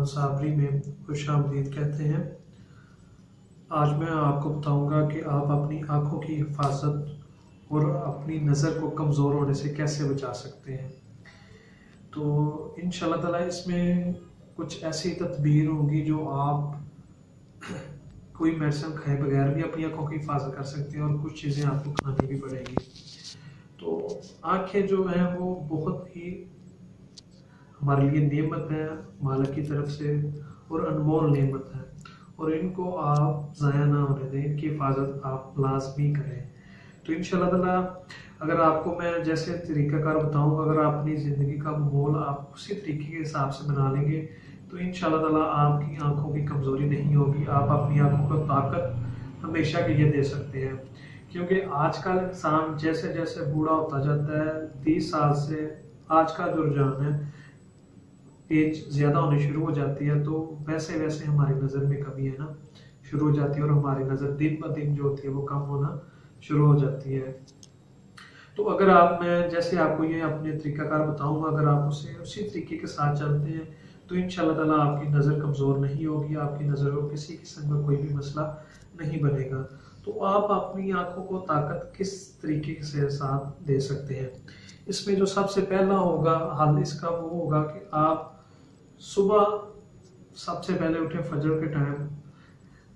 कुरान साबरी में खुशामदीद कहते हैं। आज मैं आपको बताऊंगा कि आप अपनी आंखों की हिफाजत और अपनी नज़र को कमज़ोर होने से कैसे बचा सकते हैं। तो इंशाल्लाह ताला इसमें कुछ ऐसी तदबीर होंगी जो आप कोई मेडिसिन खाए बगैर भी अपनी आंखों की हिफाजत कर सकते हैं और कुछ चीज़ें आपको खानी भी पड़ेगी। तो आंखें जो हैं वो बहुत ही हमारे लिए नेमत है मालिक की तरफ से और अनमोल नेमत है, और इनको आप ज़ाया ना होने दें, इनकी हिफाजत आप लाजमी करें। तो इंशाल्लाह ताला अगर आपको मैं जैसे तरीक़ाकार बताऊँ, अगर आप अपनी ज़िंदगी का माहौल आप उसी तरीके के हिसाब से बना लेंगे तो इंशाल्लाह ताला आपकी आंखों की कमज़ोरी नहीं होगी। आप अपनी आंखों को ताकत हमेशा के लिए दे सकते हैं, क्योंकि आजकल इंसान जैसे जैसे बूढ़ा होता जाता है, 30 साल से आज का जो रुझान है, एज ज़्यादा होनी शुरू हो जाती है, तो वैसे वैसे हमारी नज़र में कमी है ना शुरू हो जाती है, और हमारी नज़र दिन ब दिन जो होती है वो कम होना शुरू हो जाती है। तो अगर आप मैं जैसे आपको ये अपने तरीक़ाकार बताऊंगा, अगर आप उसी तरीके के साथ चलते हैं तो इंशाल्लाह ताला आपकी नज़र कमज़ोर नहीं होगी, आपकी नज़र को किसी किस्म का कोई भी मसला नहीं बनेगा। तो आप अपनी आंखों को ताकत किस तरीके से साथ दे सकते हैं, इसमें जो सबसे पहला होगा हल इसका वो होगा कि आप सुबह सबसे पहले उठे फजर के टाइम,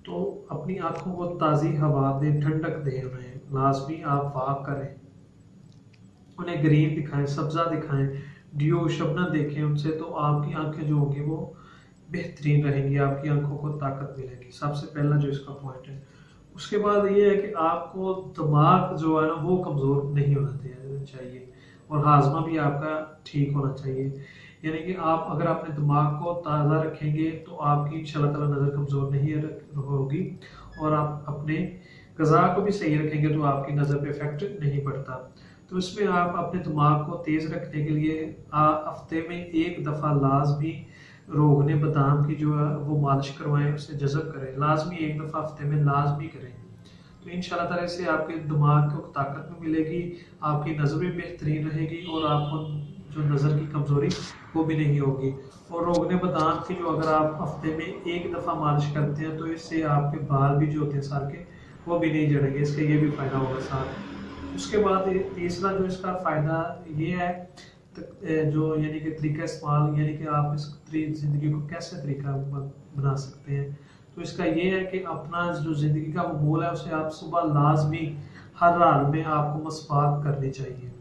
तो अपनी आंखों को ताज़ी हवा दें, ठंडक दें, उन्हें लाजमी आप वाक करें, उन्हें ग्रीन दिखाएं, सब्जा दिखाएं, डियो शबनम देखें उनसे, तो आपकी आंखें जो होंगी वो बेहतरीन रहेंगी, आपकी आंखों को ताकत मिलेगी। सबसे पहला जो इसका पॉइंट है। उसके बाद ये है कि आपको दिमाग जो है ना वो कमज़ोर नहीं होना चाहिए, और हाजमा भी आपका ठीक होना चाहिए। यानी कि आप अगर अपने दिमाग को ताज़ा रखेंगे तो आपकी इंशाल्लाह ताला नज़र कमज़ोर नहीं होगी, और आप अपने ग़िज़ा को भी सही रखेंगे तो आपकी नज़र पे इफेक्ट नहीं पड़ता। तो इसमें आप अपने दिमाग को तेज़ रखने के लिए हफ्ते में एक दफ़ा लाजमी रोगने बादाम की जो है वो मालिश करवाएं, उसे जज़ब करें, लाजमी एक दफ़ा हफ्ते में लाजमी करें। तो इंशाल्लाह ताला से आपके दिमाग को ताकत भी मिलेगी, आपकी नज़र भी बेहतरीन रहेगी, और आपको जो नज़र की कमज़ोरी वो भी नहीं होगी। और रोगने बादाम की जो अगर आप हफ्ते में एक दफ़ा मालिश करते हैं तो इससे आपके बाल भी जो होते हैं सर के वो भी नहीं झड़ेंगे, इसका ये भी फ़ायदा होगा साथ। उसके बाद तीसरा जो इसका फ़ायदा ये है जो यानी कि तरीका इस्तेमाल, यानी कि आप इस ज़िंदगी को कैसे तरीका बना सकते हैं। तो इसका ये है कि अपना जो ज़िंदगी का माहौल है उसे आप सुबह लाजमी हर हाल में आपको मसवाक करनी चाहिए।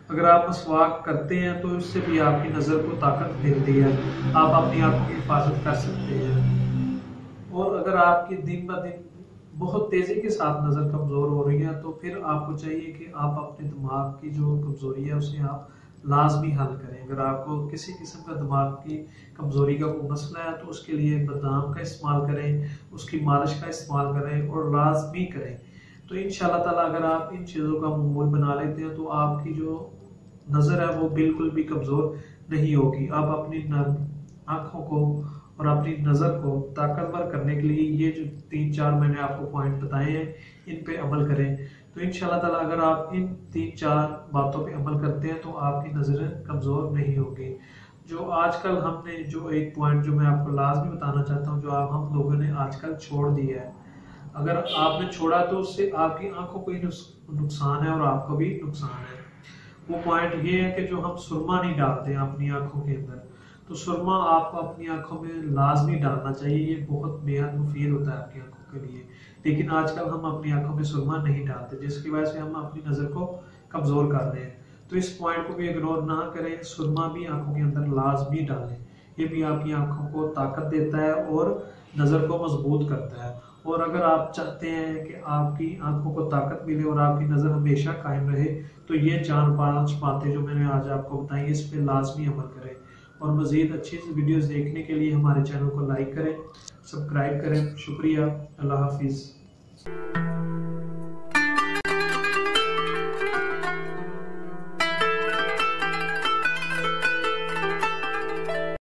अगर आप मसवाक करते हैं तो इससे भी आपकी नज़र को ताकत मिलती है, आप अपनी आंखों की हिफाजत कर सकते हैं। और अगर आपकी दिन ब दिन बहुत तेज़ी के साथ नज़र कमज़ोर हो रही है तो फिर आपको चाहिए कि आप अपने दिमाग की जो कमज़ोरी है उसे आप लाजमी हल करें। अगर आपको किसी किस्म का दिमाग की कमज़ोरी का कोई मसला है तो उसके लिए बादाम का इस्तेमाल करें, उसकी मालिश का इस्तेमाल करें और लाजमी करें। तो इंशाल्लाह ताला अगर आप इन चीज़ों का मामूल बना लेते हैं तो आपकी जो नज़र है वो बिल्कुल भी कमज़ोर नहीं होगी। आप अपनी आँखों को और अपनी नज़र को ताकतवर करने के लिए ये जो 3-4 मैंने आपको पॉइंट बताए हैं इन पे अमल करें। तो इंशाल्लाह ताला अगर आप इन 3-4 बातों पे अमल करते हैं तो आपकी नज़रें कमज़ोर नहीं होगी। जो आजकल हमने जो एक पॉइंट जो मैं आपको लाजमी बताना चाहता हूँ, जो हम लोगों ने आजकल छोड़ दिया है, अगर आपने छोड़ा तो उससे आपकी आंखों को ही नुकसान है और आपको भी नुकसान है। वो पॉइंट ये है कि जो हम सुरमा नहीं डालते हैं अपनी आंखों के अंदर, तो सुरमा आपको अपनी आंखों में लाजमी डालना चाहिए, ये बहुत बेहद मुफीद होता है आपकी आंखों के लिए। लेकिन आजकल हम अपनी आंखों में सुरमा नहीं डालते, जिसकी वजह से हम अपनी नज़र को कमज़ोर कर रहे हैं। तो इस पॉइंट को भी इग्नोर ना करें, सुरमा भी आंखों के अंदर लाजमी डालें, ये भी आपकी आंखों को ताकत देता है और नज़र को मजबूत करता है। और अगर आप चाहते हैं कि आपकी आंखों को ताकत मिले और आपकी नज़र हमेशा कायम रहे तो ये 4-5 बातें जो मैंने आज आपको बताई इस पर लाजमी अमल करें। और मज़ीद अच्छी वीडियोस देखने के लिए हमारे चैनल को लाइक करें, सब्सक्राइब करें। शुक्रिया, अल्लाह हाफिज़।